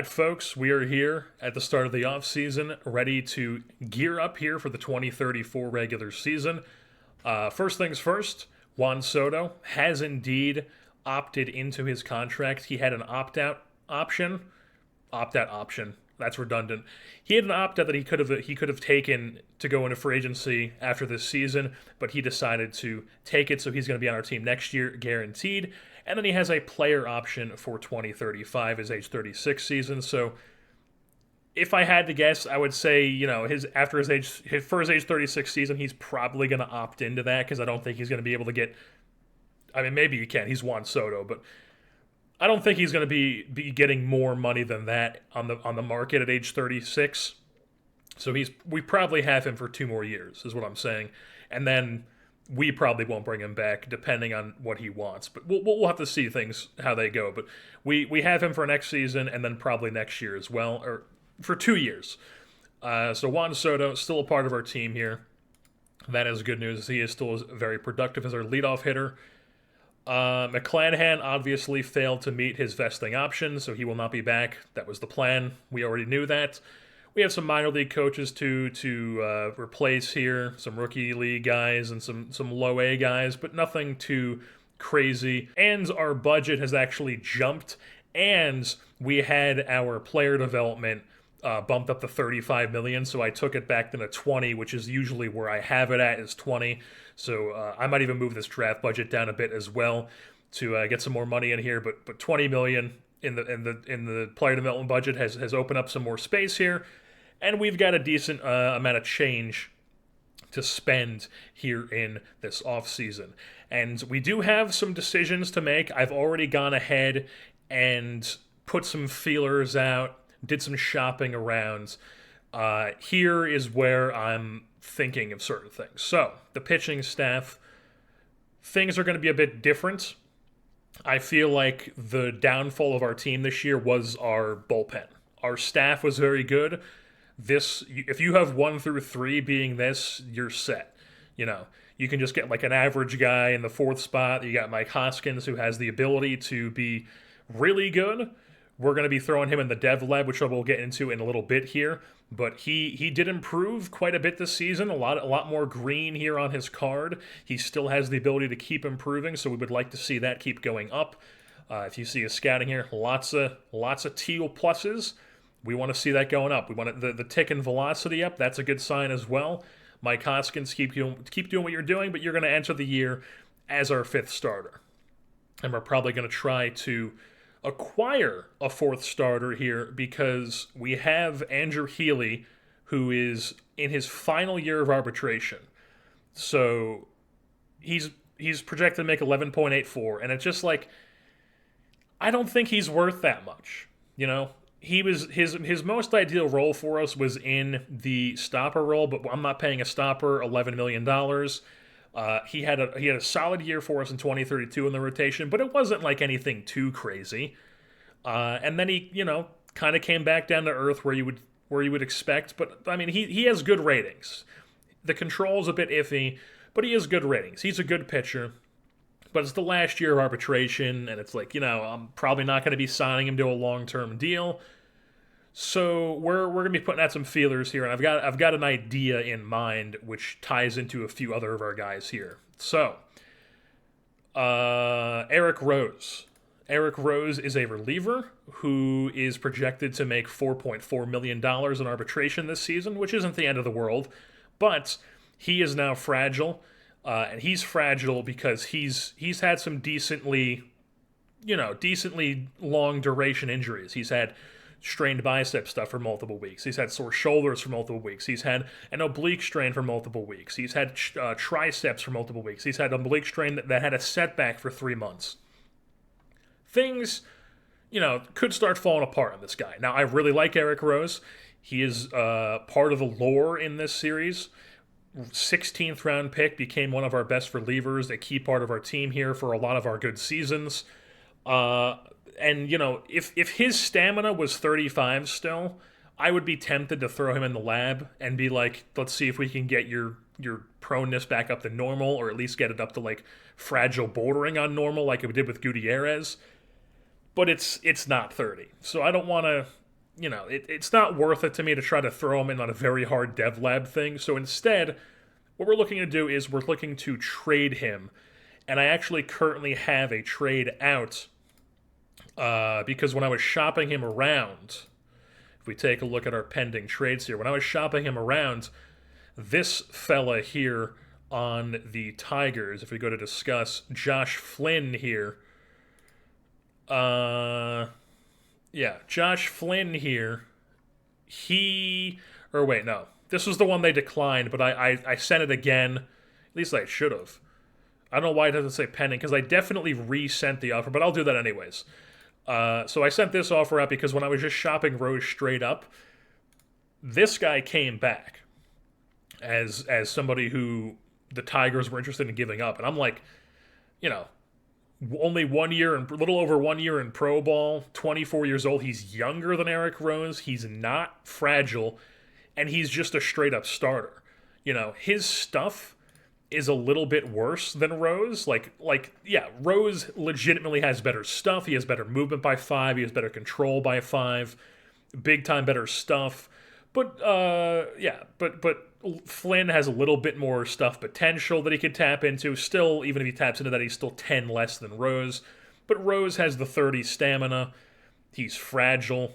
right, folks, we are here at the start of the offseason, ready to gear up here for the 2034 regular season. First things first, Juan Soto has indeed opted into his contract. He had an opt-out option. Opt-out option. That's redundant. He had an opt-out that he could have taken to go into free agency after this season, but he decided to take it, so he's going to be on our team next year, guaranteed. And then he has a player option for 2035, his age 36 season. So if I had to guess, I would say, for his age 36 season, he's probably going to opt into that because I don't think he's going to be able to get. I mean, maybe he can. He's Juan Soto, but I don't think he's going to be getting more money than that on the market at age 36. So we probably have him for 2 more years, is what I'm saying, and then we probably won't bring him back depending on what he wants. But we'll have to see things how they go. But we have him for next season and then probably next year as well, or for 2 years. So Juan Soto still a part of our team here. That is good news. He is still very productive as our leadoff hitter. McClanahan obviously failed to meet his vesting option, so he will not be back. That was the plan. We already knew that. We have some minor league coaches to replace here, some rookie league guys and some low A guys, but nothing too crazy. And our budget has actually jumped, and we had our player development bumped up to $35 million, so I took it back to 20, which is usually where I have it at, is 20. So I might even move this draft budget down a bit as well to get some more money in here. But $20 million in the player development budget has opened up some more space here, and we've got a decent amount of change to spend here in this offseason. And we do have some decisions to make. I've already gone ahead and put some feelers out, did some shopping around. Here is where I'm thinking of certain things. So, the pitching staff, things are going to be a bit different. I feel like the downfall of our team this year was our bullpen. Our staff was very good. If you have 1 through 3 being this, you're set. You can just get like an average guy in the 4th spot. You got Mike Hoskins, who has the ability to be really good. We're going to be throwing him in the dev lab, which we'll get into in a little bit here. But he did improve quite a bit this season. A lot more green here on his card. He still has the ability to keep improving, so we would like to see that keep going up. If you see his scouting here, lots of teal pluses. We want to see that going up. We want the tick and velocity up. That's a good sign as well. Mike Hoskins, keep doing what you're doing, but you're going to enter the year as our 5th starter. And we're probably going to try to acquire a 4th starter here because we have Andrew Healy, who is in his final year of arbitration. So he's projected to make 11.84, and it's just like, I don't think he's worth that much. He was his most ideal role for us was in the stopper role, but I'm not paying a stopper $11 million. He had a solid year for us in 2032 in the rotation, but it wasn't like anything too crazy. And then he, kind of came back down to earth where you would expect. But I mean, he has good ratings. The control's a bit iffy, but he has good ratings. He's a good pitcher. But it's the last year of arbitration, and it's like, I'm probably not going to be signing him to a long-term deal. So we're going to be putting out some feelers here, and I've got an idea in mind which ties into a few other of our guys here. So, Eric Rose. Eric Rose is a reliever who is projected to make $4.4 million in arbitration this season, which isn't the end of the world, but he is now fragile. And he's fragile because he's had some decently long duration injuries. He's had strained bicep stuff for multiple weeks. He's had sore shoulders for multiple weeks. He's had an oblique strain for multiple weeks. He's had triceps for multiple weeks. He's had an oblique strain that had a setback for 3 months. Things, could start falling apart on this guy. Now, I really like Eric Rose. He is part of the lore in this series. 16th round pick, became one of our best relievers, a key part of our team here for a lot of our good seasons. And if his stamina was 35 still, I would be tempted to throw him in the lab and be like, let's see if we can get your proneness back up to normal, or at least get it up to like fragile bordering on normal like it did with Gutierrez. But it's not 30. So I don't want to it's not worth it to me to try to throw him in on a very hard dev lab thing. So instead, what we're looking to do is we're looking to trade him. And I actually currently have a trade out because when I was shopping him around, if we take a look at our pending trades here, when I was shopping him around, this fella here on the Tigers, if we go to discuss, Josh Flynn here, Josh Flynn here, this was the one they declined, but I sent it again. At least I should have. I don't know why it doesn't say pending, because I definitely resent the offer, but I'll do that anyways. So I sent this offer out because when I was just shopping Rose straight up, this guy came back as somebody who the Tigers were interested in giving up. And I'm like, only 1 year and a little over 1 year in pro ball, 24 years old. He's younger than Eric Rose. He's not fragile, and he's just a straight up starter. His stuff is a little bit worse than Rose. Rose legitimately has better stuff. He has better movement by 5. He has better control by 5. Big time better stuff. But Flynn has a little bit more stuff potential that he could tap into. Still, even if he taps into that, he's still 10 less than Rose. But Rose has the 30 stamina. He's fragile.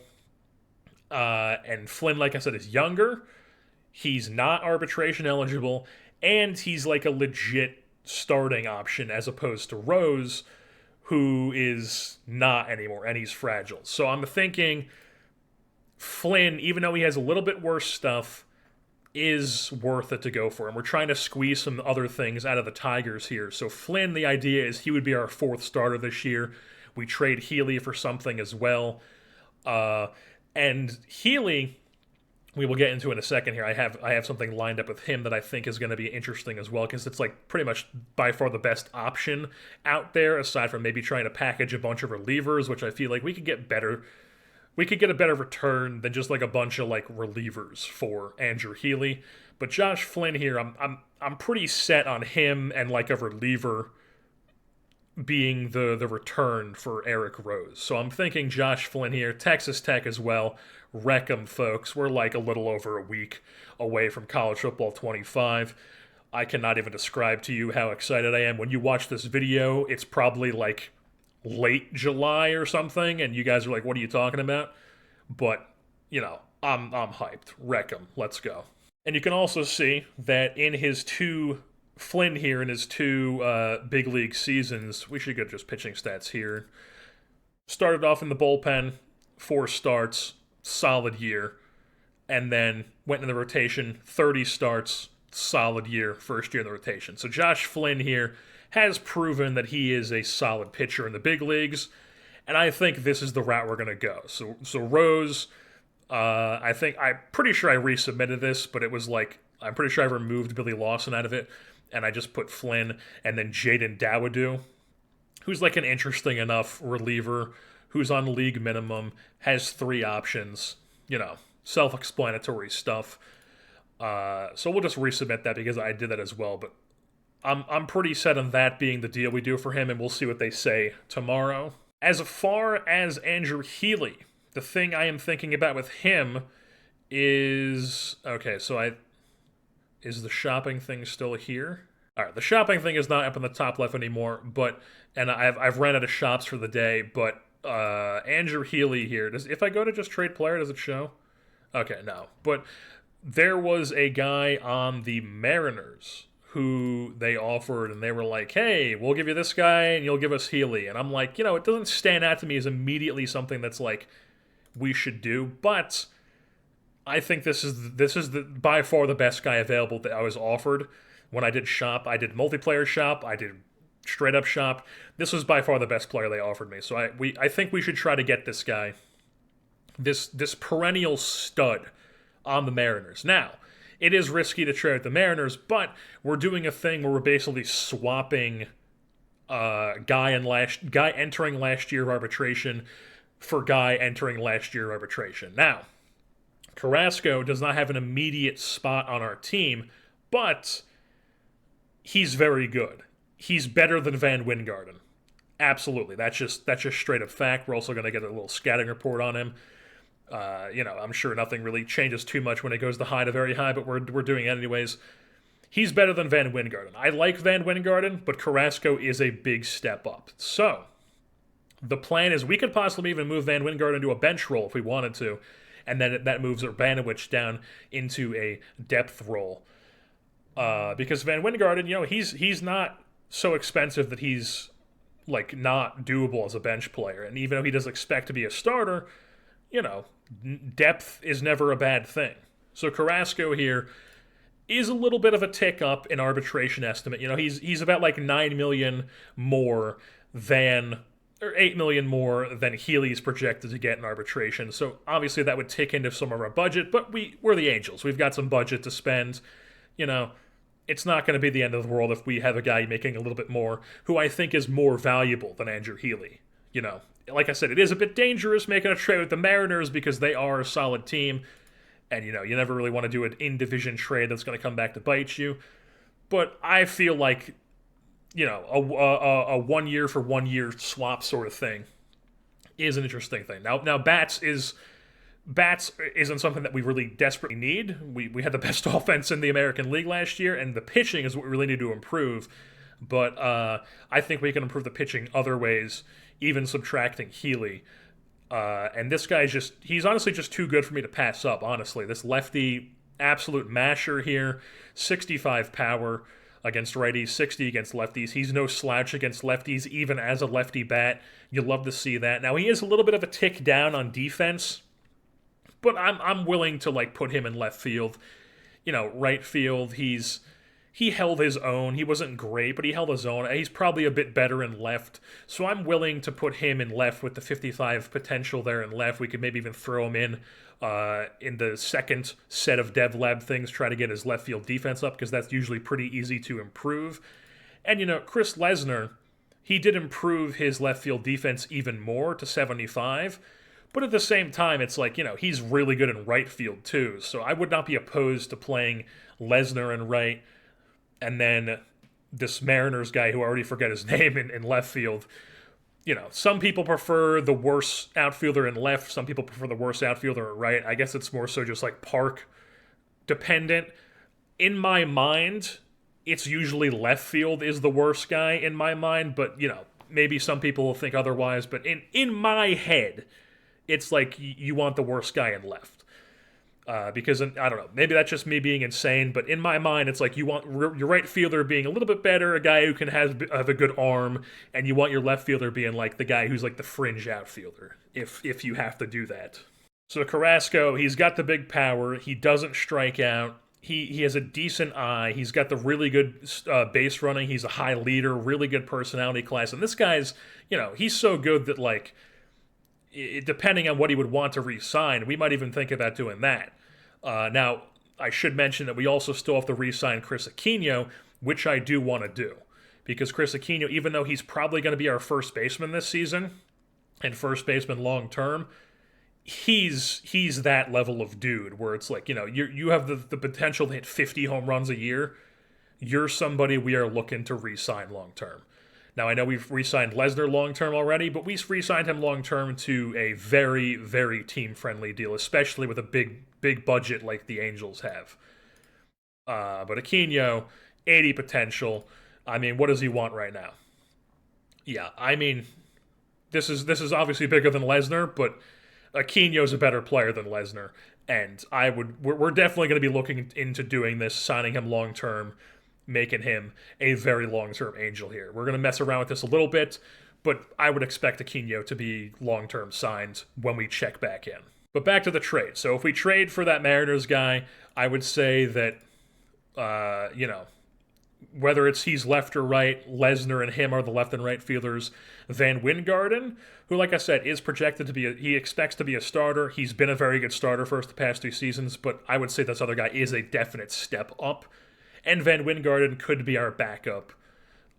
And Flynn, like I said, is younger. He's not arbitration eligible. And he's like a legit starting option as opposed to Rose, who is not anymore, and he's fragile. So I'm thinking Flynn, even though he has a little bit worse stuff, is worth it to go for him. We're trying to squeeze some other things out of the Tigers here. So Flynn, the idea is he would be our 4th starter this year. We trade Healy for something as well. And Healy, we will get into in a second here. I have something lined up with him that I think is going to be interesting as well, because it's like pretty much by far the best option out there, aside from maybe trying to package a bunch of relievers, which I feel like we could get better. We could get a better return than just like a bunch of like relievers for Andrew Healy. But Josh Flynn here, I'm pretty set on him and like a reliever being the return for Eric Rose. So I'm thinking Josh Flynn here, Texas Tech as well. Wreck 'em, folks. We're like a little over a week away from College Football 25. I cannot even describe to you how excited I am. When you watch this video, it's probably like late July or something, and you guys are like, what are you talking about? But, I'm hyped. Wreck 'em. Let's go. And you can also see that in his Flynn here, in his 2 big league seasons, we should get just pitching stats here. Started off in the bullpen, 4 starts, solid year, and then went in the rotation, 30 starts, solid year, first year in the rotation. So Josh Flynn here has proven that he is a solid pitcher in the big leagues, and I think this is the route we're going to go. So Rose, I'm pretty sure I resubmitted this, but it was like, I'm pretty sure I removed Billy Lawson out of it, and I just put Flynn, and then Jaden Dawoodu, who's like an interesting enough reliever, who's on league minimum, has 3 options, self-explanatory stuff. So we'll just resubmit that because I did that as well, but I'm pretty set on that being the deal we do for him, and we'll see what they say tomorrow. As far as Andrew Healy, the thing I am thinking about with him is... Okay, so is the shopping thing still here? All right, the shopping thing is not up in the top left anymore, and I've ran out of shops for the day, but Andrew Healy here, if I go to just trade player, does it show? Okay, no. But there was a guy on the Mariners who they offered, and they were like, hey, we'll give you this guy, and you'll give us Healy. And I'm like, it doesn't stand out to me as immediately something that's like, we should do, but I think this is by far the best guy available that I was offered when I did shop. I did multiplayer shop, I did straight up shop. This was by far the best player they offered me. So I think we should try to get this guy, this perennial stud on the Mariners. Now, it is risky to trade with the Mariners, but we're doing a thing where we're basically swapping guy entering last year of arbitration for guy entering last year of arbitration. Now, Carrasco does not have an immediate spot on our team, but he's very good. He's better than Van Wingarden. Absolutely. That's just straight up fact. We're also going to get a little scouting report on him. I'm sure nothing really changes too much when it goes to high to very high, but we're doing it anyways. He's better than Van Wijngaarden. I like Van Wijngaarden, but Carrasco is a big step up. So, the plan is we could possibly even move Van Wijngaarden into a bench role if we wanted to, and then that moves Urbanovic down into a depth role. Because Van Wijngaarden, he's not so expensive that he's like not doable as a bench player, and even though he doesn't expect to be a starter, depth is never a bad thing. So Carrasco here is a little bit of a tick up in arbitration estimate. He's about like 9 million more than, or 8 million more than Healy's projected to get in arbitration. So obviously that would tick into some of our budget, but we're the Angels. We've got some budget to spend. It's not going to be the end of the world if we have a guy making a little bit more, who I think is more valuable than Andrew Healy. Like I said, it is a bit dangerous making a trade with the Mariners because they are a solid team. And, you never really want to do an in-division trade that's going to come back to bite you. But I feel like, a 1 year for 1 year swap sort of thing is an interesting thing. Now Bats isn't something that we really desperately need. We had the best offense in the American League last year, and the pitching is what we really need to improve. But I think we can improve the pitching other ways, even subtracting Healy. And this guy he's honestly just too good for me to pass up, honestly. This lefty, absolute masher here, 65 power against righties, 60 against lefties. He's no slouch against lefties, even as a lefty bat. You love to see that. Now, he is a little bit of a tick down on defense, but I'm willing to, put him in left field. Right field, he held his own. He wasn't great, but he held his own. He's probably a bit better in left. So I'm willing to put him in left with the 55 potential there in left. We could maybe even throw him in the second set of Dev Lab things, try to get his left field defense up, because that's usually pretty easy to improve. And, Chris Lesnar, he did improve his left field defense even more to 75. But at the same time, it's he's really good in right field too. So I would not be opposed to playing Lesnar in right, and then this Mariners guy who I already forget his name in left field. Some people prefer the worst outfielder in left. Some people prefer the worst outfielder in right. I guess it's more so just park dependent. In my mind, it's usually left field is the worst guy in my mind. But, maybe some people will think otherwise. But in my head, it's you want the worst guy in left. Because, I don't know, maybe that's just me being insane, but in my mind, it's you want your right fielder being a little bit better, a guy who can have a good arm, and you want your left fielder being the guy who's the fringe outfielder, if you have to do that. So Carrasco, he's got the big power, he doesn't strike out, he has a decent eye, he's got the really good base running, he's a high leader, really good personality class, and this guy's, he's so good that, depending on what he would want to re-sign, we might even think about doing that. Now, I should mention that we also still have to re-sign Chris Aquino, which I do want to do. Because Chris Aquino, even though he's probably going to be our first baseman this season, and first baseman long term, he's that level of dude where it's you have the potential to hit 50 home runs a year. You're somebody we are looking to re-sign long term. Now, I know we've re-signed Lesnar long-term already, but we re-signed him long-term to a very, very team-friendly deal, especially with a big budget like the Angels have. But Aquino, 80 potential. I mean, what does he want right now? Yeah, I mean, this is obviously bigger than Lesnar, but Aquino's a better player than Lesnar, and we're definitely going to be looking into doing this, signing him long-term, making him a very long-term Angel here. We're going to mess around with this a little bit, but I would expect Aquino to be long-term signed when we check back in. But back to the trade. So if we trade for that Mariners guy, I would say that, whether he's left or right, Lesnar and him are the left and right fielders. Van Wijngaarden, who, like I said, is projected to be he expects to be a starter. He's been a very good starter for us the past 2 seasons, but I would say this other guy is a definite step up. And Van Wijngaarden could be our backup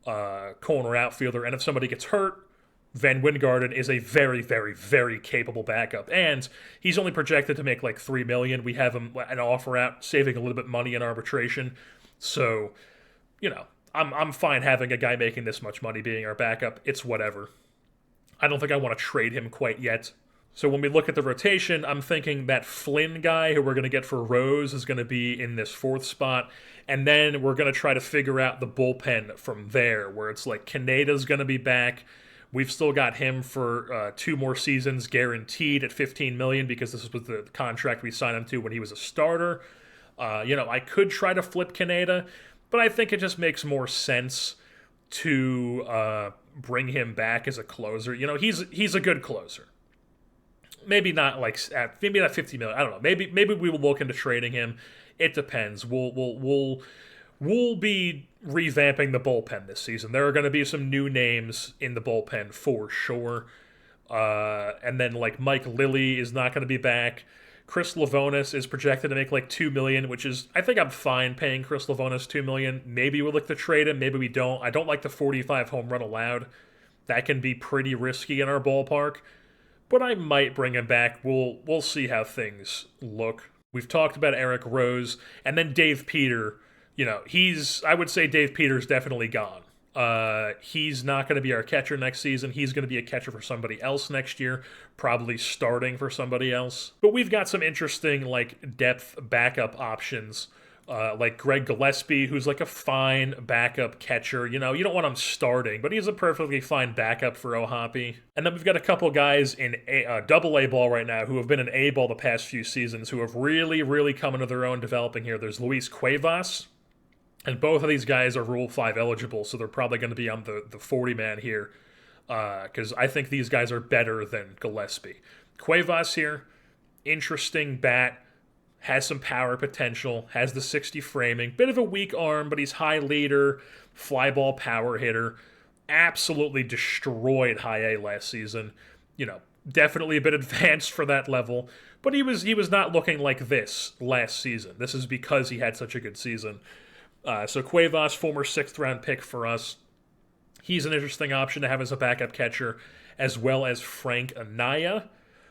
corner outfielder. And if somebody gets hurt, Van Wijngaarden is a very, very, very capable backup. And he's only projected to make $3 million. We have him an offer out, saving a little bit of money in arbitration. So, I'm fine having a guy making this much money being our backup. It's whatever. I don't think I want to trade him quite yet. So when we look at the rotation, I'm thinking that Flynn guy who we're going to get for Rose is going to be in this fourth spot. And then we're going to try to figure out the bullpen from there, where it's like Kaneda's going to be back. We've still got him for 2 more seasons guaranteed at $15 million because this was the contract we signed him to when he was a starter. I could try to flip Kaneda, but I think it just makes more sense to bring him back as a closer. He's a good closer. Maybe not like maybe not $50 million. I don't know. Maybe we will look into trading him. It depends. We'll be revamping the bullpen this season. There are going to be some new names in the bullpen for sure. And then like Mike Lilly is not going to be back. Chris Livonis is projected to make like $2 million, which is, I think I'm fine paying Chris Livonis $2 million. Maybe we'll look to trade him. Maybe we don't. I don't like the 45 home run allowed. That can be pretty risky in our ballpark. But I might bring him back. We'll see how things look. We've talked about Eric Rose, and then Dave Peter. I would say Dave Peter's definitely gone. He's not going to be our catcher next season. He's going to be a catcher for somebody else next year, probably starting for somebody else. But we've got some interesting depth backup options. Like Greg Gillespie, who's like a fine backup catcher. You don't want him starting, but he's a perfectly fine backup for Ohapi. And then we've got a couple guys in double A ball right now who have been in A ball the past few seasons who have really, really come into their own developing here. There's Luis Cuevas, and both of these guys are Rule 5 eligible, so they're probably going to be on the 40-man here because I think these guys are better than Gillespie. Cuevas here, interesting bat. Has some power potential, has the 60 framing, bit of a weak arm, but he's high leader, fly ball power hitter, absolutely destroyed high A last season. Definitely a bit advanced for that level, but he was not looking like this last season. This is because he had such a good season. So Cuevas, former 6th round pick for us. He's an interesting option to have as a backup catcher, as well as Frank Anaya,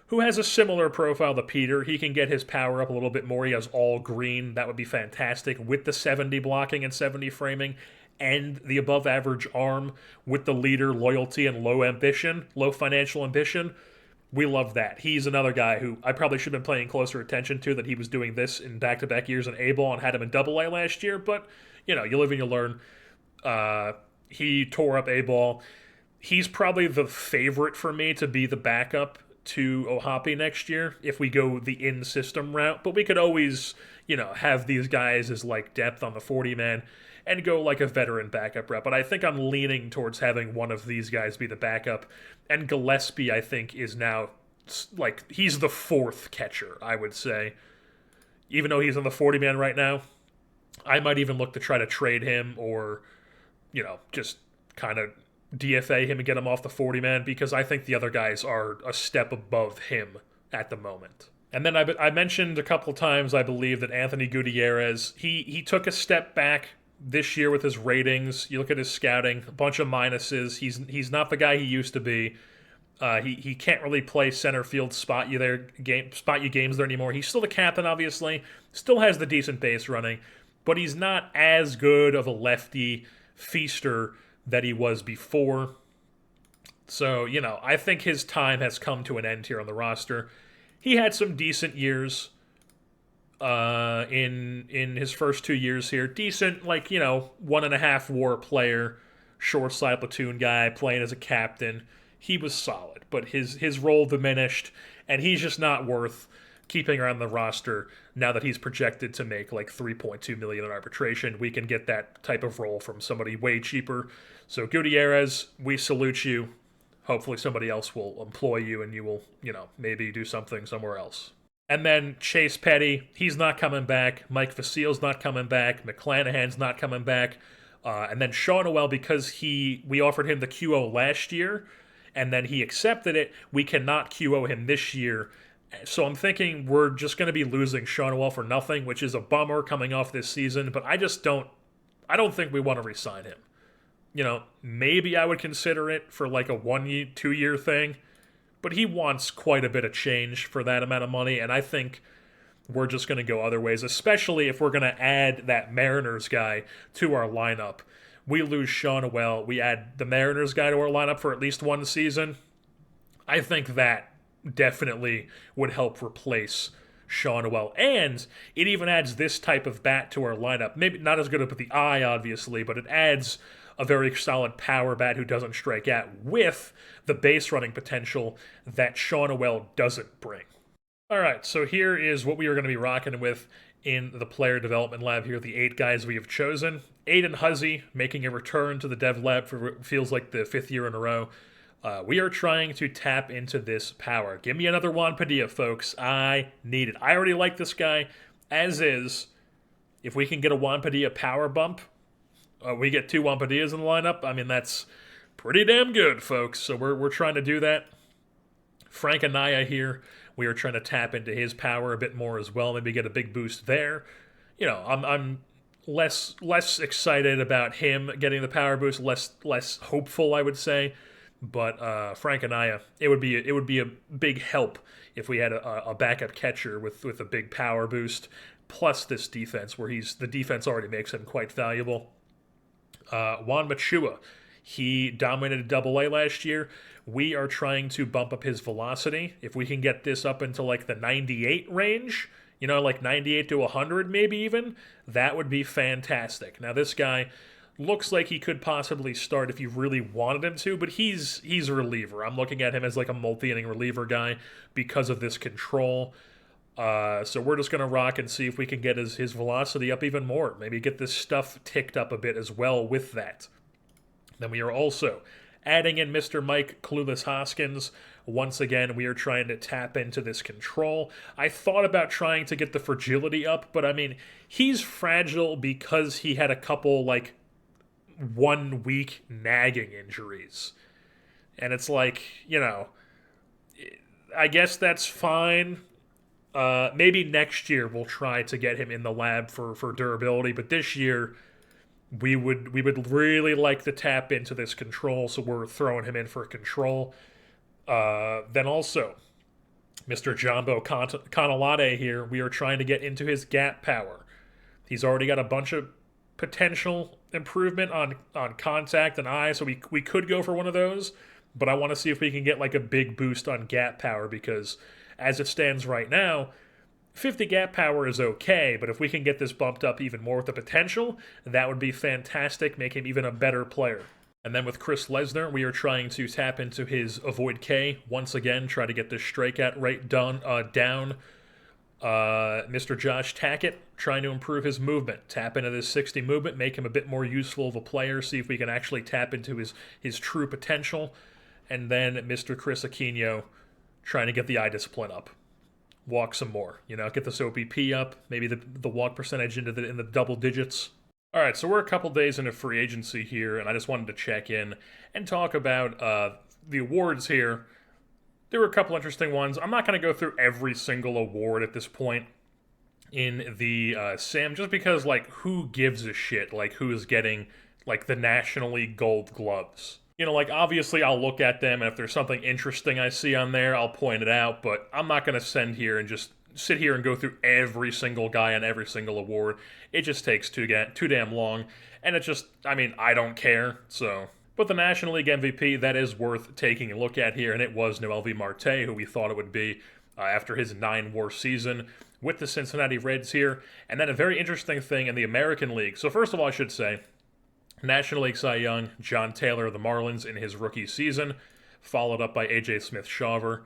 who has a similar profile to Peter. He can get his power up a little bit more. He has all green. That would be fantastic with the 70 blocking and 70 framing and the above average arm with the leader, loyalty, and low financial ambition. We love that. He's another guy who I probably should have been paying closer attention to, that he was doing this in back-to-back years in A-ball and had him in Double A last year. But, you live and you learn. He tore up A-ball. He's probably the favorite for me to be the backup to Ohapi next year if we go the in-system route. But we could always, have these guys as depth on the 40-man and go like a veteran backup route. But I think I'm leaning towards having one of these guys be the backup. And Gillespie, I think, is now he's the 4th catcher, I would say. Even though he's on the 40-man right now, I might even look to try to trade him or, just kind of DFA him and get him off the 40-man because I think the other guys are a step above him at the moment. And then I mentioned a couple times, I believe, that Anthony Gutierrez, he took a step back this year with his ratings. You look at his scouting, a bunch of minuses. He's not the guy he used to be. He can't really play center field, spot you games there anymore. He's still the captain, obviously. Still has the decent base running, but he's not as good of a lefty feaster that he was before. So, I think his time has come to an end here on the roster. He had some decent years in his first 2 years here. Decent, 1.5 WAR player, short side platoon guy, playing as a captain. He was solid, but his role diminished, and he's just not worth keeping around the roster now that he's projected to make $3.2 million in arbitration. We can get that type of role from somebody way cheaper. So Gutierrez, we salute you. Hopefully somebody else will employ you and you will, maybe do something somewhere else. And then Chase Petty, he's not coming back. Mike Vasile's not coming back. McClanahan's not coming back. And then Sean Noel, because we offered him the QO last year, and then he accepted it, we cannot QO him this year. So I'm thinking we're just going to be losing Sean Noel for nothing, which is a bummer coming off this season, but I don't think we want to re-sign him. Maybe I would consider it for a 2-year thing, but he wants quite a bit of change for that amount of money, and I think we're just going to go other ways, especially if we're going to add that Mariners guy to our lineup. We lose Sean Noel, we add the Mariners guy to our lineup for at least one season. I think that definitely would help replace Sean Noel. And it even adds this type of bat to our lineup. Maybe not as good with the eye, obviously, but it adds a very solid power bat who doesn't strike out with the base running potential that Sean Noel doesn't bring. All right, so here is what we are going to be rocking with in the player development lab here, the 8 guys we have chosen. Aiden Huzzy making a return to the dev lab for what feels like the 5th year in a row. We are trying to tap into this power. Give me another Juan Padilla, folks. I need it. I already like this guy as is. If we can get a Juan Padilla power bump, we get 2 Juan Padillas in the lineup. I mean, that's pretty damn good, folks. So we're trying to do that. Frank Anaya here, we are trying to tap into his power a bit more as well. Maybe get a big boost there. You know, I'm less excited about him getting the power boost, less hopeful, I would say. But Frank Anaya, it would be a big help if we had a backup catcher with a big power boost, plus this defense where the defense already makes him quite valuable. Juan Machua, he dominated Double-A last year. We are trying to bump up his velocity. If we can get this up into like the 98 range, you know, like 98 to 100 maybe even, that would be fantastic. Now this guy looks like he could possibly start if you really wanted him to, but he's a reliever. I'm looking at him as like a multi-inning reliever guy because of this control. So we're just going to rock and see if we can get his velocity up even more. Maybe get this stuff ticked up a bit as well with that. Then we are also adding in Mr. Mike Clueless Hoskins. Once again, we are trying to tap into this control. I thought about trying to get the fragility up, but I mean, he's fragile because he had a couple, like, 1 week nagging injuries. And it's like, you know, I guess that's fine. Maybe next year we'll try to get him in the lab for durability, but this year we would really like to tap into this control, so we're throwing him in for control. Then also, Mr. Jumbo Canalade here, we are trying to get into his gap power. He's already got a bunch of potential improvement on contact and eye, so we could go for one of those, but I want to see if we can get like a big boost on gap power, because as it stands right now, 50 gap power is okay, but if we can get this bumped up even more with the potential, that would be fantastic, make him even a better player. And then with Chris Lesnar, we are trying to tap into his Avoid K once again, try to get this strikeout rate down. Mr. Josh Tackett, trying to improve his movement. Tap into this 60 movement, make him a bit more useful of a player, see if we can actually tap into his true potential. And then Mr. Chris Aquino, trying to get the eye discipline up. Walk some more, you know, get this OPP up, maybe the walk percentage in the double digits. All right, so we're a couple days into free agency here, and I just wanted to check in and talk about the awards here. There were a couple interesting ones. I'm not going to go through every single award at this point in the Sim, just because, like, who gives a shit, like, who is getting, like, the National League Gold Gloves? You know, like, obviously I'll look at them, and if there's something interesting I see on there, I'll point it out, but I'm not going to sit here and go through every single guy on every single award. It just takes too damn long, and it just, I mean, I don't care, so. But the National League MVP, that is worth taking a look at here, and it was Noelvi Marte, who we thought it would be after his 9-WAR season with the Cincinnati Reds here. And then a very interesting thing in the American League. So first of all, I should say, National League Cy Young, John Taylor of the Marlins in his rookie season, followed up by A.J. Smith-Shawver.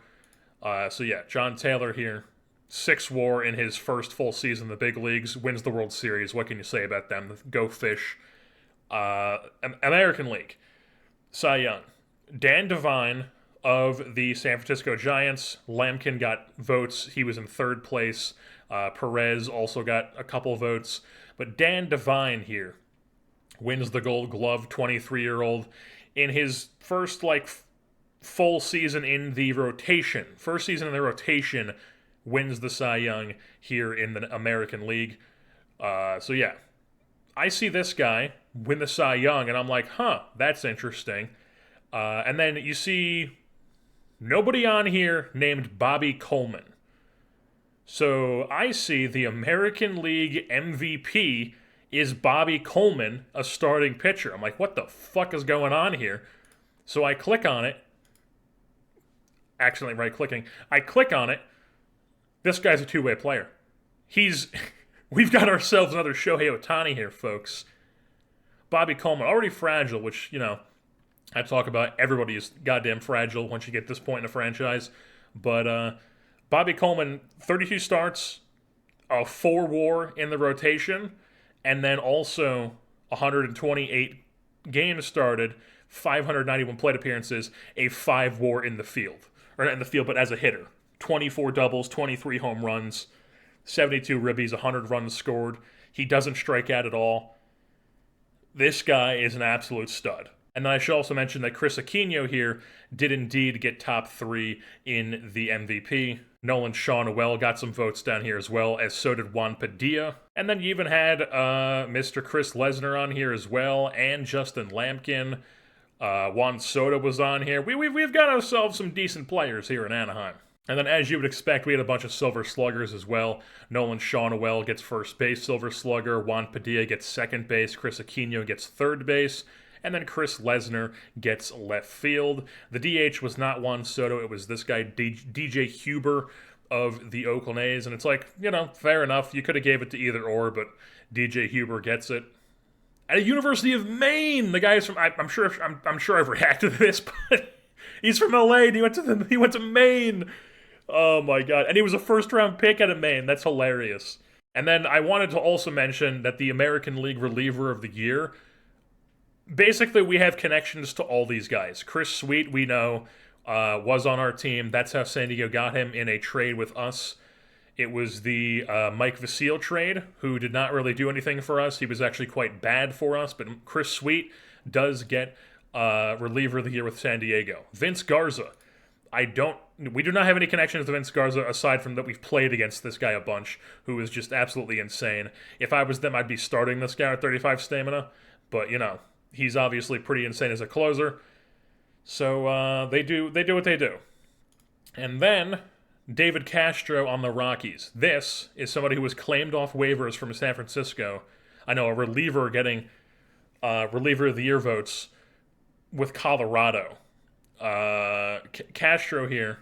So yeah, John Taylor here, 6-WAR in his first full season in the big leagues, wins the World Series. What can you say about them? Go Fish. American League, Cy Young, Dan Devine of the San Francisco Giants. Lampkin got votes. He was in 3rd place. Perez also got a couple votes. But Dan Devine here wins the Gold Glove, 23-year-old, in his first, like, full season in the rotation. First season in the rotation, wins the Cy Young here in the American League. So yeah, I see this guy win the Cy Young, and I'm like, huh, that's interesting. And then you see nobody on here named Bobby Coleman. So I see the American League MVP is Bobby Coleman, a starting pitcher. I'm like, what the fuck is going on here? So I click on it, accidentally right-clicking. I click on it. This guy's a two-way player. We've got ourselves another Shohei Ohtani here, folks. Bobby Coleman, already fragile, which, I talk about everybody is goddamn fragile once you get this point in a franchise. But Bobby Coleman, 32 starts, a 4 WAR in the rotation, and then also 128 games started, 591 plate appearances, a 5 WAR in the field. Or not in the field, but as a hitter. 24 doubles, 23 home runs, 72 ribbies, 100 runs scored. He doesn't strike out at all. This guy is an absolute stud. And then I should also mention that Chris Aquino here did indeed get top 3 in the MVP. Nolan Shaw-Noel got some votes down here as well, as so did Juan Padilla. And then you even had Mr. Chris Lesnar on here as well, and Justin Lampkin. Juan Soto was on here. We've got ourselves some decent players here in Anaheim. And then, as you would expect, we had a bunch of Silver Sluggers as well. Nolan Shaw-Noel gets first base Silver Slugger. Juan Padilla gets second base. Chris Aquino gets third base. And then Chris Lesnar gets left field. The DH was not Juan Soto. It was this guy, DJ Huber of the Oakland A's. And it's like, fair enough. You could have gave it to either or, but DJ Huber gets it. At the University of Maine, the guy is from, I'm sure I've reacted to this, but he's from LA and he went to Maine. Oh my god. And he was a first-round pick out of Maine. That's hilarious. And then I wanted to also mention that the American League Reliever of the Year, basically we have connections to all these guys. Chris Sweet, we know, was on our team. That's how San Diego got him in a trade with us. It was the Mike Vasile trade, who did not really do anything for us. He was actually quite bad for us, but Chris Sweet does get Reliever of the Year with San Diego. Vince Garza. We do not have any connections to Vince Garza aside from that we've played against this guy a bunch, who is just absolutely insane. If I was them, I'd be starting this guy at 35 stamina, but he's obviously pretty insane as a closer. So they do what they do. And then David Castro on the Rockies. This is somebody who was claimed off waivers from San Francisco. I know, a reliever getting Reliever of the Year votes with Colorado. Castro here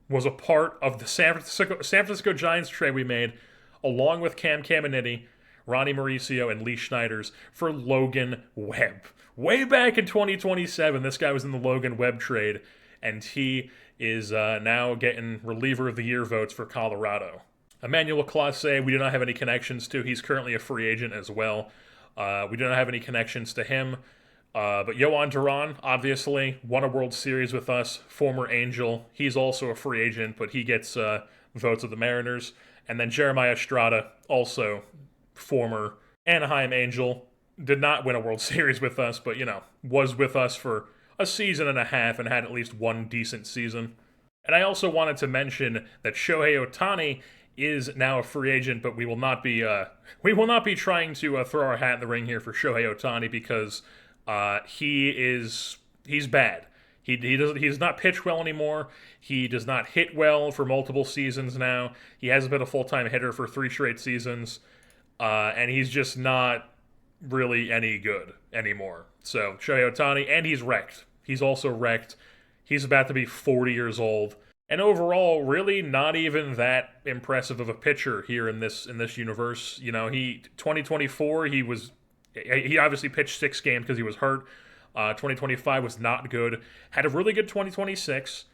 was a part of the San Francisco Giants trade we made, along with Cam Caminiti, Ronnie Mauricio, and Lee Schneiders for Logan Webb. Way back in 2027, this guy was in the Logan Webb trade, and he is now getting Reliever of the Year votes for Colorado. Emmanuel Clase, we do not have any connections to. He's currently a free agent as well. We do not have any connections to him. But Yohan Duran, obviously, won a World Series with us, former Angel. He's also a free agent, but he gets votes of the Mariners. And then Jeremiah Estrada, also former Anaheim Angel, did not win a World Series with us, but, was with us for a season and a half and had at least one decent season. And I also wanted to mention that Shohei Ohtani is now a free agent, but we will not be trying to throw our hat in the ring here for Shohei Ohtani because he's bad. He does not pitch well anymore. He does not hit well for multiple seasons now. He hasn't been a full-time hitter for 3 straight seasons, and he's just not really any good anymore. So Shohei Ohtani, and he's wrecked. He's also wrecked. He's about to be 40 years old, and overall, really not even that impressive of a pitcher here in this universe. 2024 he obviously pitched 6 games because he was hurt. 2025 was not good. Had a really good 2026.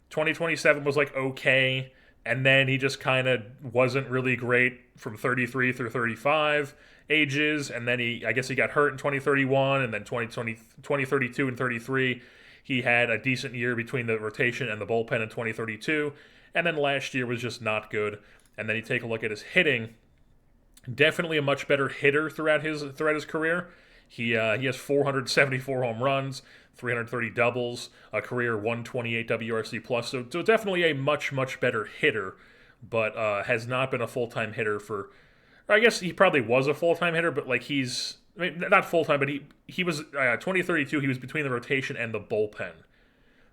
2027 was okay. And then he just kind of wasn't really great from 33 through 35 ages. And then I guess he got hurt in 2031. And then 2032 and 33, he had a decent year between the rotation and the bullpen in 2032. And then last year was just not good. And then you take a look at his hitting. Definitely a much better hitter throughout his career. He has 474 home runs, 330 doubles, a career 128 WRC plus. So definitely a much better hitter, but has not been a full-time hitter for. Or I guess he probably was a full-time hitter, but not full-time, but he was 2032. He was between the rotation and the bullpen,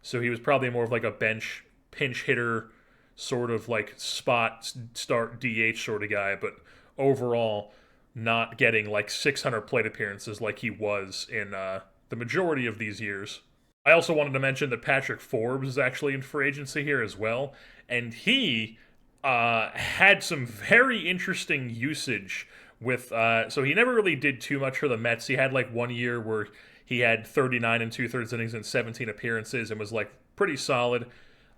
so he was probably more of a bench pinch hitter, sort of spot start DH sort of guy, but overall not getting 600 plate appearances like he was in the majority of these years. I also wanted to mention that Patrick Forbes is actually in free agency here as well, and he had some very interesting usage with. So he never really did too much for the Mets. He had like 1 year where he had 39 and 2/3 innings and 17 appearances and was like pretty solid.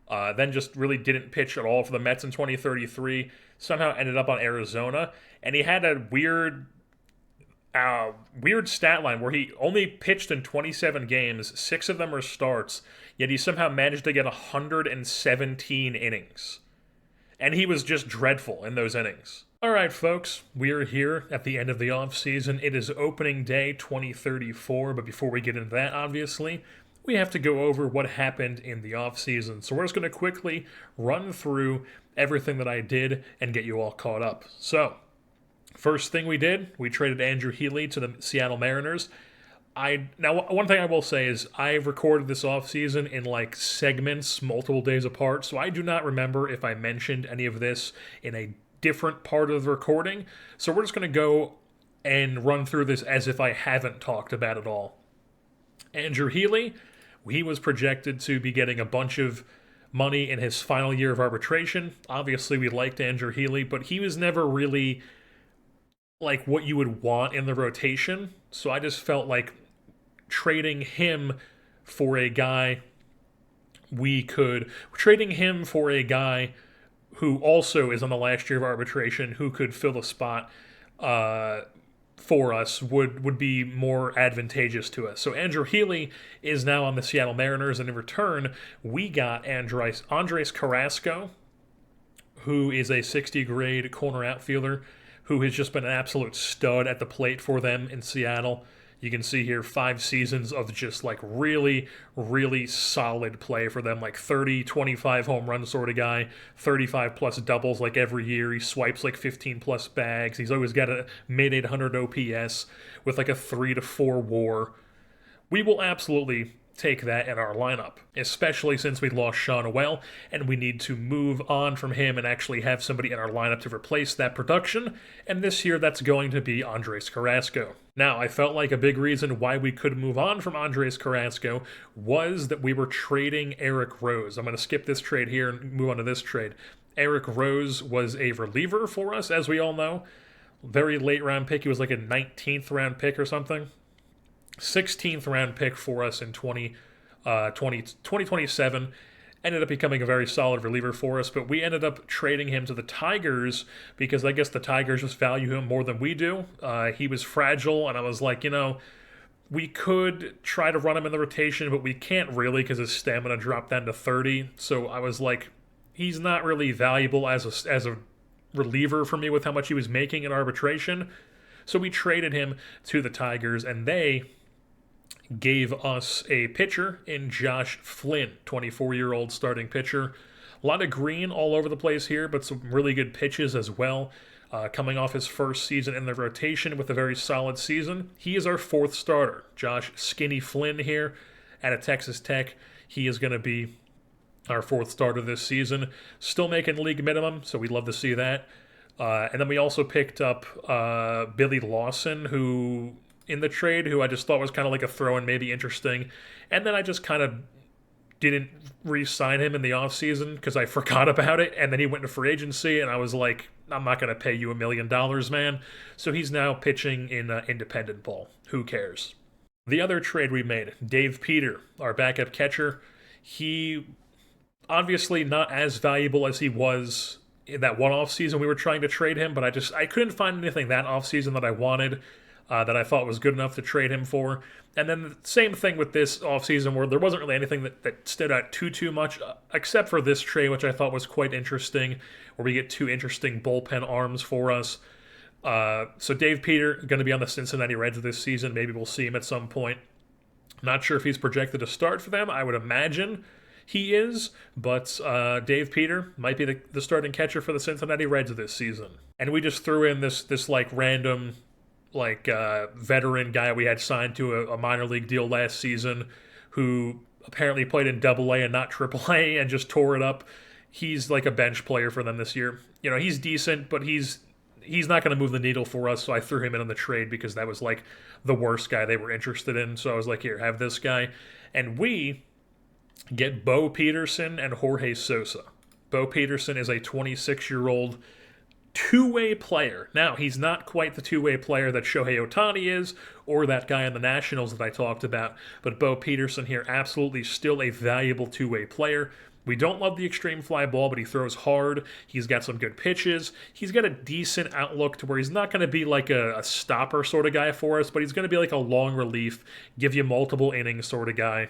Then just really didn't pitch at all for the Mets in 2033. Somehow ended up on Arizona, and he had a weird stat line where he only pitched in 27 games, 6 of them are starts, yet he somehow managed to get 117 innings. And he was just dreadful in those innings. All right, folks, we are here at the end of the offseason. It is opening day 2034, but before we get into that, obviously, we have to go over what happened in the offseason. So we're just going to quickly run through everything that I did and get you all caught up. So, first thing we did, we traded Andrew Healy to the Seattle Mariners. Now, one thing I will say is I recorded this offseason in like segments, multiple days apart, so I do not remember if I mentioned any of this in a different part of the recording. So we're just going to go and run through this as if I haven't talked about it all. Andrew Healy, he was projected to be getting a bunch of money in his final year of arbitration. Obviously, we liked Andrew Healy, but he was never really like what you would want in the rotation. So I just felt like trading him for a guy who also is on the last year of arbitration, who could fill the spot for us, would be more advantageous to us. So Andrew Healy is now on the Seattle Mariners, and in return, we got Andres Carrasco, who is a 60-grade corner outfielder, who has just been an absolute stud at the plate for them in Seattle. You can see here 5 seasons of just like really, really solid play for them, like 30, 25 home run sort of guy, 35 plus doubles like every year. He swipes like 15 plus bags. He's always got a mid 800 OPS with like a 3 to 4 WAR. We will absolutely take that in our lineup, especially since we lost Sean O'Well and we need to move on from him and actually have somebody in our lineup to replace that production, and this year that's going to be Andres Carrasco. Now, I felt like a big reason why we could move on from Andres Carrasco was that we were trading Eric Rose. I'm going to skip this trade here and move on to this trade. Eric Rose was a reliever for us, as we all know. Very late round pick. He was like a 19th round pick or something. 16th round pick for us in 2027. Ended up becoming a very solid reliever for us, but we ended up trading him to the Tigers because I guess the Tigers just value him more than we do. He was fragile, and I was like, we could try to run him in the rotation, but we can't really because his stamina dropped down to 30. So I was like, he's not really valuable as a reliever for me with how much he was making in arbitration. So we traded him to the Tigers, and they gave us a pitcher in Josh Flynn, 24-year-old starting pitcher. A lot of green all over the place here, but some really good pitches as well. Coming off his first season in the rotation with a very solid season. He is our 4th starter. Josh Skinny Flynn here out of Texas Tech. He is going to be our 4th starter this season. Still making league minimum, so we'd love to see that. And then we also picked up Billy Lawson, who in the trade, who I just thought was kind of like a throw-in, maybe interesting. And then I just kind of didn't re-sign him in the offseason because I forgot about it. And then he went to free agency, and I was like, I'm not going to pay you $1 million, man. So he's now pitching in independent ball. Who cares? The other trade we made, Dave Peter, our backup catcher. He obviously not as valuable as he was in that one offseason we were trying to trade him, but I couldn't find anything that offseason that I wanted. That I thought was good enough to trade him for. And then the same thing with this offseason where there wasn't really anything that stood out too much, except for this trade, which I thought was quite interesting, where we get 2 interesting bullpen arms for us. So Dave Peter going to be on the Cincinnati Reds this season. Maybe we'll see him at some point. Not sure if he's projected to start for them. I would imagine he is, but Dave Peter might be the starting catcher for the Cincinnati Reds this season. And we just threw in this like random veteran guy we had signed to a minor league deal last season who apparently played in Double-A and not Triple-A and just tore it up. He's like a bench player for them this year. He's decent, but he's he's not going to move the needle for us, so I threw him in on the trade because that was like the worst guy they were interested in. So I was like, here, have this guy. And we get Bo Peterson and Jorge Sosa. Bo Peterson is a 26-year-old two-way player. Now, he's not quite the two-way player that Shohei Ohtani is, or that guy in the Nationals that I talked about, but Bo Peterson here, absolutely still a valuable two-way player. We don't love the extreme fly ball, but he throws hard. He's got some good pitches. He's got a decent outlook to where he's not going to be like a stopper sort of guy for us, but he's going to be like a long relief, give you multiple innings sort of guy.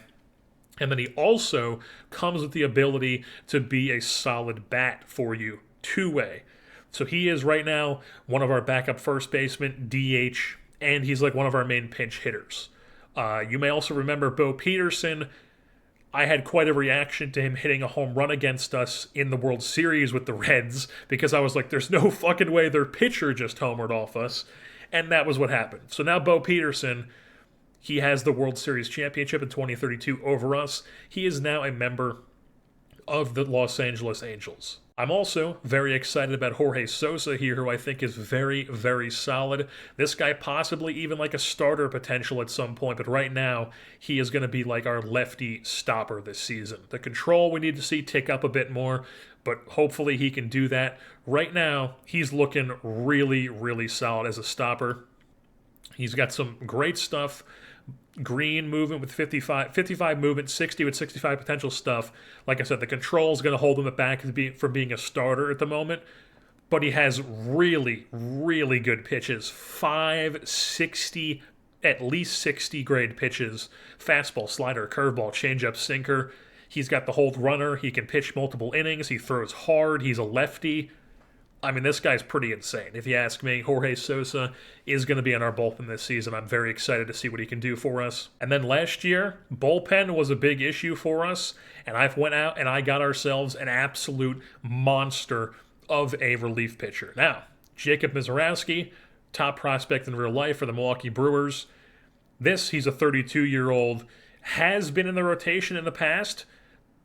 And then he also comes with the ability to be a solid bat for you, two-way. So he is right now one of our backup first basemen, DH, and he's like one of our main pinch hitters. You may also remember Bo Peterson. I had quite a reaction to him hitting a home run against us in the World Series with the Reds because I was like, there's no fucking way their pitcher just homered off us. And that was what happened. So now Bo Peterson, he has the World Series championship in 2032 over us. He is now a member of the Los Angeles Angels. I'm also very excited about Jorge Sosa here, who I think is very, very solid. This guy possibly even like a starter potential at some point, but right now he is going to be like our lefty stopper this season. The control we need to see tick up a bit more, but hopefully he can do that. Right now, he's looking really, really solid as a stopper. He's got some great stuff. Green movement with 55 movement, 60 with 65 potential stuff. Like I said, the control is going to hold him back from being a starter at the moment. But he has really, really good pitches. 60, at least 60 grade pitches. Fastball, slider, curveball, changeup, sinker. He's got the hold runner. He can pitch multiple innings. He throws hard. He's a lefty. I mean, this guy's pretty insane. If you ask me, Jorge Sosa is going to be in our bullpen this season. I'm very excited to see what he can do for us. And then last year, bullpen was a big issue for us, and I went out and I got ourselves an absolute monster of a relief pitcher. Now, Jacob Misiorowski, top prospect in real life for the Milwaukee Brewers. He's a 32-year-old, has been in the rotation in the past.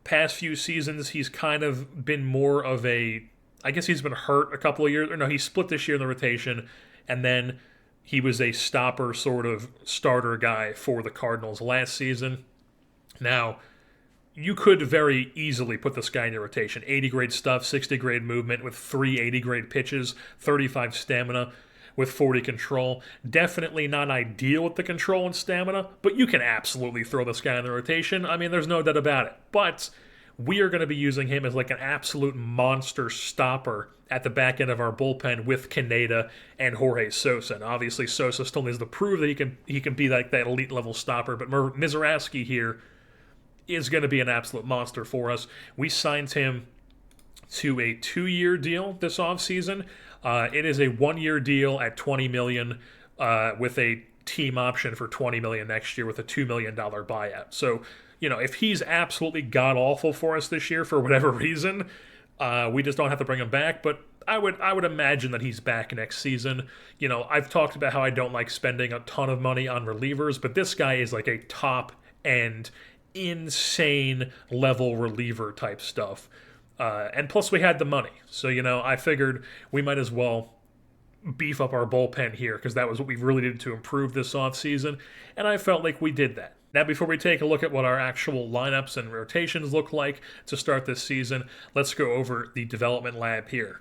Past few seasons, he's kind of been more of I guess he's been hurt a couple of years. Or no, he split this year in the rotation, and then he was a stopper sort of starter guy for the Cardinals last season. Now, you could very easily put this guy in your rotation. 80 grade stuff, 60 grade movement with 3 80 grade pitches, 35 stamina with 40 control. Definitely not ideal with the control and stamina, but you can absolutely throw this guy in the rotation. I mean, there's no doubt about it. But we are going to be using him as like an absolute monster stopper at the back end of our bullpen with Kaneda and Jorge Sosa. And obviously, Sosa still needs to prove that he can be like that elite level stopper. But Misiorowski here is going to be an absolute monster for us. We signed him to a 2-year deal this offseason. It is a 1-year deal at $20 million with a team option for $20 million next year with a $2 million buyout. So, you know, if he's absolutely god-awful for us this year for whatever reason, we just don't have to bring him back. But I would imagine that he's back next season. You know, I've talked about how I don't like spending a ton of money on relievers, but this guy is like a top-end, insane level reliever type stuff. And plus we had the money. So, you know, I figured we might as well beef up our bullpen here because that was what we really needed to improve this offseason, and I felt like we did that. Now, before we take a look at what our actual lineups and rotations look like to start this season, let's go over the development lab here.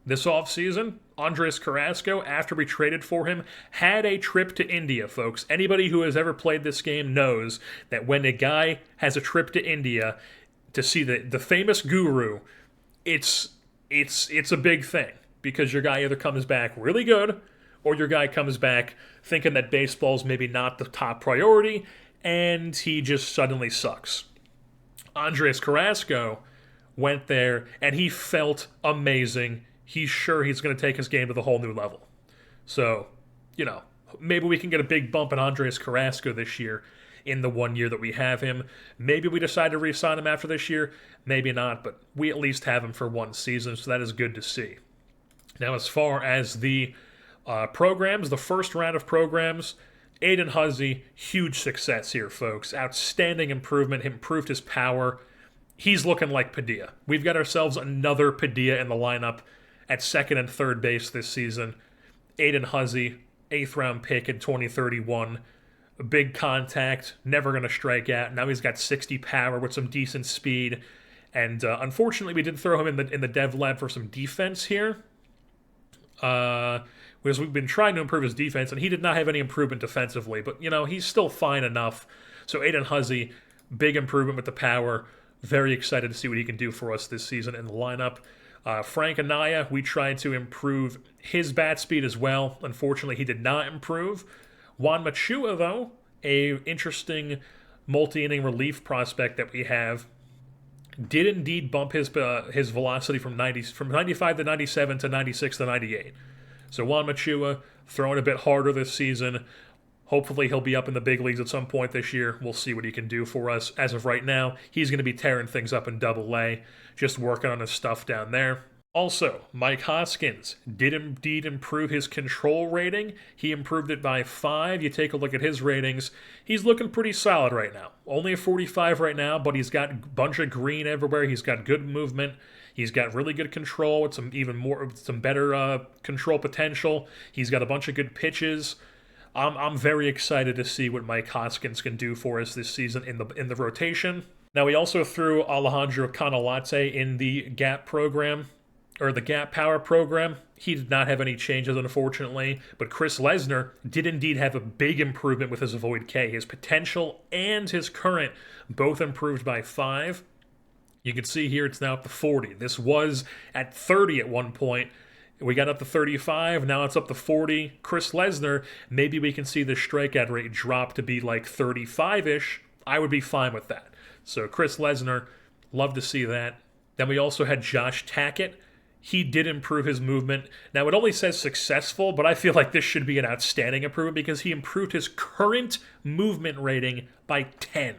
This offseason, Andres Carrasco, after we traded for him, had a trip to India, folks. Anybody who has ever played this game knows that when a guy has a trip to India to see the famous guru, it's a big thing because your guy either comes back really good or your guy comes back thinking that baseball's maybe not the top priority and he just suddenly sucks. Andres Carrasco went there and he felt amazing. He's sure he's going to take his game to the whole new level. So, you know, maybe we can get a big bump in Andres Carrasco this year in the 1 year that we have him. Maybe we decide to re-sign him after this year. Maybe not, but we at least have him for one season, so that is good to see. Now, as far as the programs, the first round of programs, Aiden Huzzy, huge success here, folks. Outstanding improvement. He improved his power. He's looking like Padilla. We've got ourselves another Padilla in the lineup at second and third base this season. Aiden Huzzy, 8th round pick in 2031. A big contact, never going to strike out. Now he's got 60 power with some decent speed. And unfortunately, we did throw him in the dev lab for some defense here. Because we've been trying to improve his defense, and he did not have any improvement defensively. But, he's still fine enough. So Aiden Huzzy, big improvement with the power. Very excited to see what he can do for us this season in the lineup. Frank Anaya, we tried to improve his bat speed as well. Unfortunately, he did not improve. Juan Machua, though, a interesting multi-inning relief prospect that we have, did indeed bump his velocity from 95 to 97 to 96 to 98. So Juan Machua throwing a bit harder this season. Hopefully he'll be up in the big leagues at some point this year. We'll see what he can do for us. As of right now, he's going to be tearing things up in Double-A, just working on his stuff down there. Also, Mike Hoskins did indeed improve his control rating. He improved it by 5. You take a look at his ratings. He's looking pretty solid right now. Only a 45 right now, but he's got a bunch of green everywhere. He's got good movement. He's got really good control with some better control potential. He's got a bunch of good pitches. I'm very excited to see what Mike Hoskins can do for us this season in the rotation. Now, we also threw Alejandro Canalate in the GAP program, or the GAP Power program. He did not have any changes, unfortunately, but Chris Lesnar did indeed have a big improvement with his Avoid K. His potential and his current both improved by 5. You can see here it's now up to 40. This was at 30 at one point. We got up to 35, now it's up to 40. Chris Lesnar, maybe we can see the strikeout rate drop to be like 35-ish. I would be fine with that. So Chris Lesnar, love to see that. Then we also had Josh Tackett. He did improve his movement. Now it only says successful, but I feel like this should be an outstanding improvement because he improved his current movement rating by 10.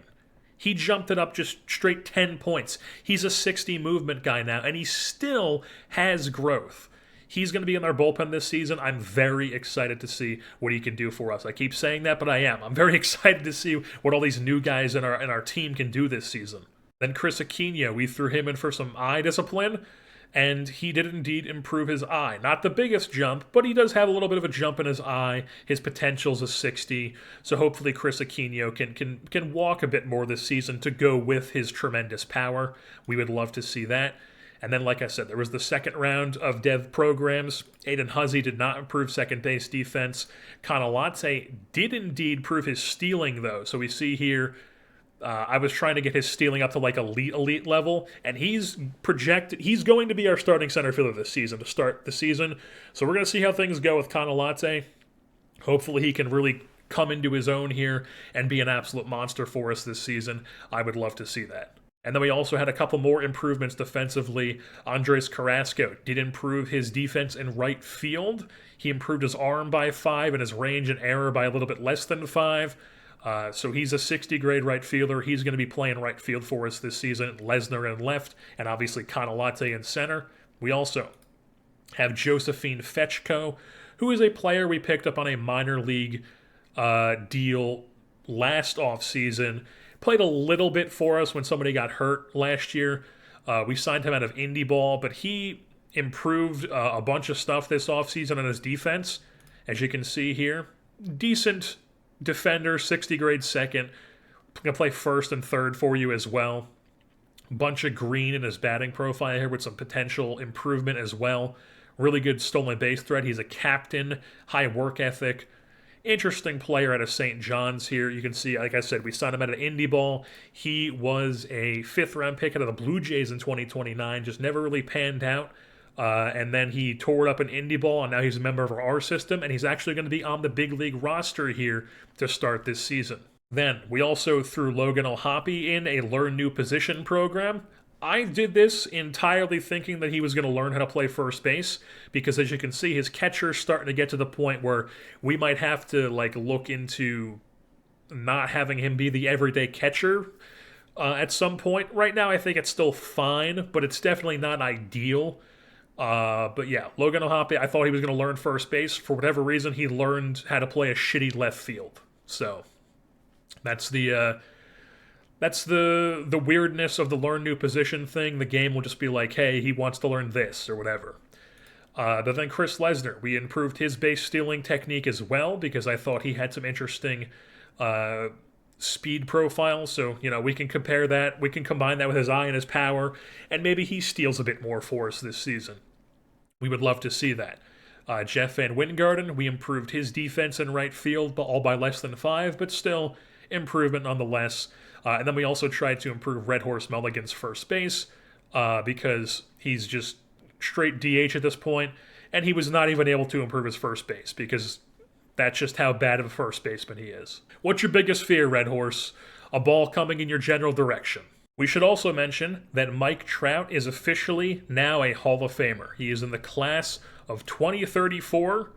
He jumped it up just straight 10 points. He's a 60 movement guy now, and he still has growth. He's going to be in our bullpen this season. I'm very excited to see what he can do for us. I keep saying that, but I am. I'm very excited to see what all these new guys in our team can do this season. Then Chris Aquino, we threw him in for some eye discipline, and he did indeed improve his eye. Not the biggest jump, but he does have a little bit of a jump in his eye. His potential's a 60, so hopefully Chris Aquino can walk a bit more this season to go with his tremendous power. We would love to see that. And then, like I said, there was the second round of dev programs. Aiden Huzzy did not improve second base defense. Canalate did indeed prove his stealing, though. So we see here, I was trying to get his stealing up to like elite level, and he's going to be our starting center fielder this season to start the season. So we're going to see how things go with Canalate. Hopefully he can really come into his own here and be an absolute monster for us this season. I would love to see that. And then we also had a couple more improvements defensively. Andres Carrasco did improve his defense in right field. He improved his arm by 5 and his range and error by a little bit less than 5. So he's a 60 grade right fielder. He's going to be playing right field for us this season. Lesnar in left, and obviously Canalate in center. We also have Josephine Fetchko, who is a player we picked up on a minor league deal last offseason. Played a little bit for us when somebody got hurt last year. We signed him out of indie ball, but he improved a bunch of stuff this offseason on his defense. As you can see here, decent defender, 60 grade second. Going to play first and third for you as well. Bunch of green in his batting profile here with some potential improvement as well. Really good stolen base threat. He's a captain, high work ethic. Interesting player out of St. John's here. You can see, like I said, we signed him out of indie ball. He was a 5th round pick out of the Blue Jays in 2029, just never really panned out. And then he tore it up in indie ball, and now he's a member of our system, and he's actually going to be on the big league roster here to start this season. Then we also threw Logan O'Hoppe in a Learn New Position program. I did this entirely thinking that he was going to learn how to play first base because, as you can see, his catcher's starting to get to the point where we might have to look into not having him be the everyday catcher at some point. Right now, I think it's still fine, but it's definitely not ideal. But yeah, Logan O'Hoppe, I thought he was going to learn first base. For whatever reason, he learned how to play a shitty left field. So that's the weirdness of the learn new position thing. The game will just be like, hey, he wants to learn this or whatever. But then Chris Lesnar, we improved his base stealing technique as well because I thought he had some interesting uh, speed profiles. So, we can compare that. We can combine that with his eye and his power, and maybe he steals a bit more for us this season. We would love to see that. Jeff Van Wittengarden, we improved his defense in right field, but all by less than 5, but still improvement nonetheless. And then we also tried to improve Red Horse Mulligan's first base because he's just straight DH at this point, and he was not even able to improve his first base because that's just how bad of a first baseman he is. What's your biggest fear, Red Horse? A ball coming in your general direction. We should also mention that Mike Trout is officially now a Hall of Famer. He is in the class of 2034.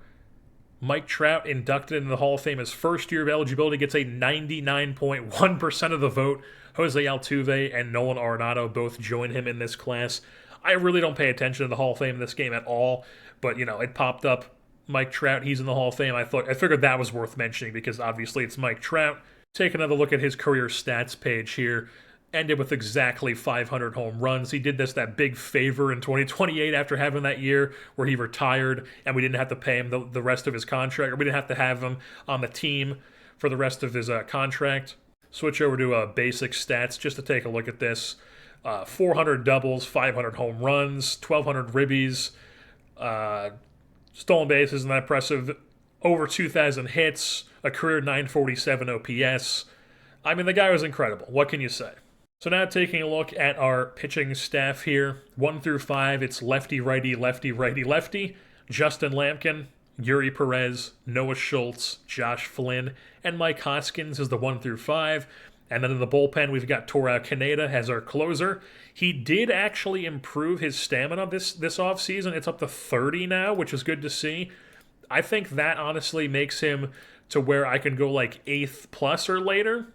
Mike Trout, inducted into the Hall of Fame, his first year of eligibility, gets a 99.1% of the vote. Jose Altuve and Nolan Arenado both join him in this class. I really don't pay attention to the Hall of Fame in this game at all, but it popped up. Mike Trout, he's in the Hall of Fame. I figured that was worth mentioning because obviously it's Mike Trout. Take another look at his career stats page here. Ended with exactly 500 home runs. He did that big favor in 2028 after having that year where he retired and we didn't have to pay him the rest of his contract, or we didn't have to have him on the team for the rest of his contract. Switch over to basic stats just to take a look at this. 400 doubles, 500 home runs, 1,200 ribbies, stolen bases, and that impressive. Over 2,000 hits, a career 947 OPS. I mean, the guy was incredible. What can you say? So now taking a look at our pitching staff here. 1 through 5, it's lefty, righty, lefty, righty, lefty. Justin Lampkin, Yuri Perez, Noah Schultz, Josh Flynn, and Mike Hoskins is the 1 through 5. And then in the bullpen, we've got Toru Kaneda as our closer. He did actually improve his stamina this offseason. It's up to 30 now, which is good to see. I think that honestly makes him to where I can go like 8th plus or later.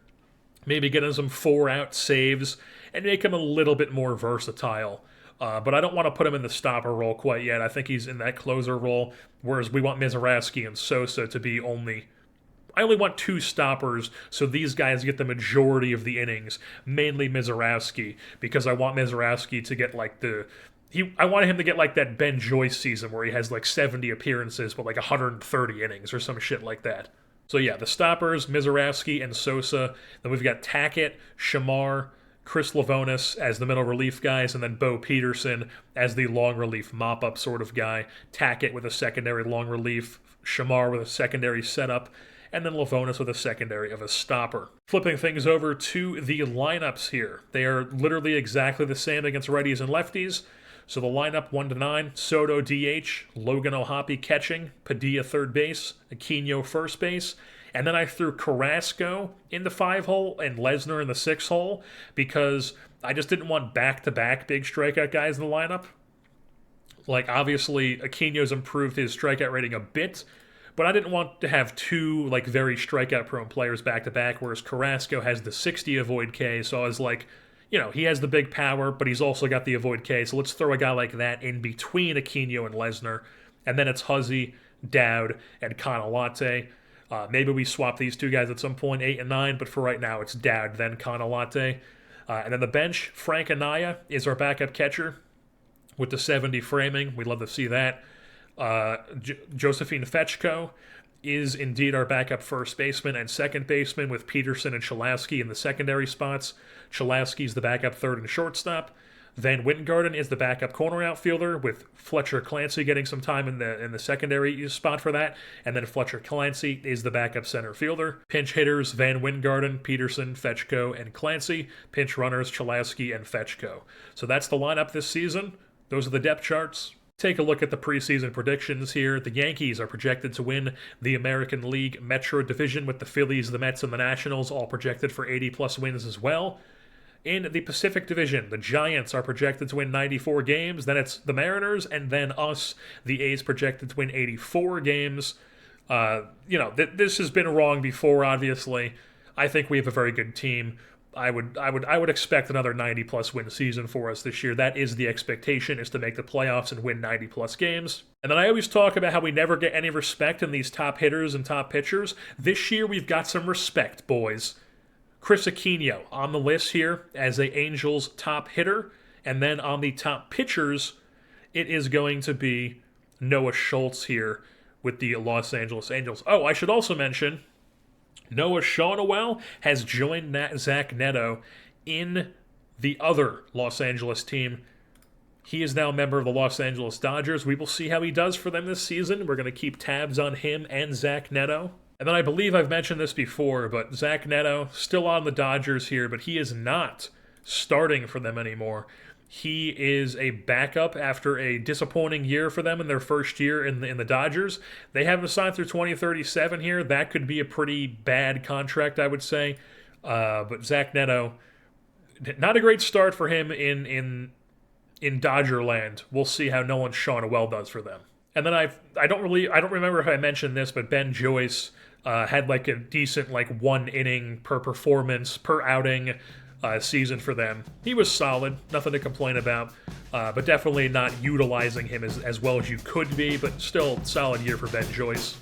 Maybe get him some 4-out saves and make him a little bit more versatile. But I don't want to put him in the stopper role quite yet. I think he's in that closer role, whereas we want Mizorowski and Sosa to be only... I only want 2 stoppers, so these guys get the majority of the innings, mainly Mizorowski, because I want Mizorowski to get like I wanted him to get like that Ben Joyce season where he has like 70 appearances but like 130 innings or some shit like that. So yeah, the stoppers, Mizorowski and Sosa. Then we've got Tackett, Shamar, Chris Lavonis as the middle relief guys, and then Bo Peterson as the long relief mop-up sort of guy. Tackett with a secondary long relief, Shamar with a secondary setup, and then Lavonis with a secondary of a stopper. Flipping things over to the lineups here. They are literally exactly the same against righties and lefties. So the lineup 1 to 9, Soto DH, Logan O'Hoppe catching, Padilla third base, Aquino first base, and then I threw Carrasco in the 5-hole and Lesnar in the 6-hole because I just didn't want back-to-back big strikeout guys in the lineup. Like, obviously, Aquino's improved his strikeout rating a bit, but I didn't want to have 2, like, very strikeout-prone players back-to-back, whereas Carrasco has the 60 avoid K, so I was like... he has the big power, but he's also got the avoid K, so let's throw a guy like that in between Aquino and Lesnar, and then it's Huzzy, Dowd, and Canalate. Maybe we swap these 2 guys at some point, 8 and 9, but for right now it's Dowd, then Canalate. And then the bench, Frank Anaya is our backup catcher with the 70 framing. We'd love to see that. Josephine Fetchko is indeed our backup first baseman and second baseman with Peterson and Cholowski in the secondary spots. Cholowski's the backup third and shortstop. Van Wittengarden is the backup corner outfielder with Fletcher Clancy getting some time in the secondary spot for that. And then Fletcher Clancy is the backup center fielder. Pinch hitters, Van Wittengarden, Peterson, Fetchko, and Clancy. Pinch runners, Cholowski and Fetchko. So that's the lineup this season. Those are the depth charts. Take a look at the preseason predictions here. The Yankees are projected to win the American League Metro Division with the Phillies, the Mets, and the Nationals all projected for 80-plus wins as well. In the Pacific Division, the Giants are projected to win 94 games. Then it's the Mariners, and then us, the A's, projected to win 84 games. This has been wrong before, obviously. I think we have a very good team. I would expect another 90-plus win season for us this year. That is the expectation, is to make the playoffs and win 90-plus games. And then I always talk about how we never get any respect in these top hitters and top pitchers. This year we've got some respect, boys. Chris Aquino on the list here as a Angels top hitter. And then on the top pitchers, it is going to be Noah Schultz here with the Los Angeles Angels. Oh, I should also mention Noah Schoenwell has joined Zach Neto in the other Los Angeles team. He is now a member of the Los Angeles Dodgers. We will see how he does for them this season. We're going to keep tabs on him and Zach Neto. And then I believe I've mentioned this before, but Zach Neto, still on the Dodgers here, but he is not starting for them anymore. He is a backup after a disappointing year for them in their first year in the Dodgers. They have him signed through 2037 here. That could be a pretty bad contract, I would say. But Zach Neto, not a great start for him in Dodger land. We'll see how Nolan Schoenwell does for them. And then I don't remember if I mentioned this, but Ben Joyce had like a decent 1 inning per performance per outing season for them. He was solid, nothing to complain about, but definitely not utilizing him as well as you could be, but still solid year for Ben Joyce.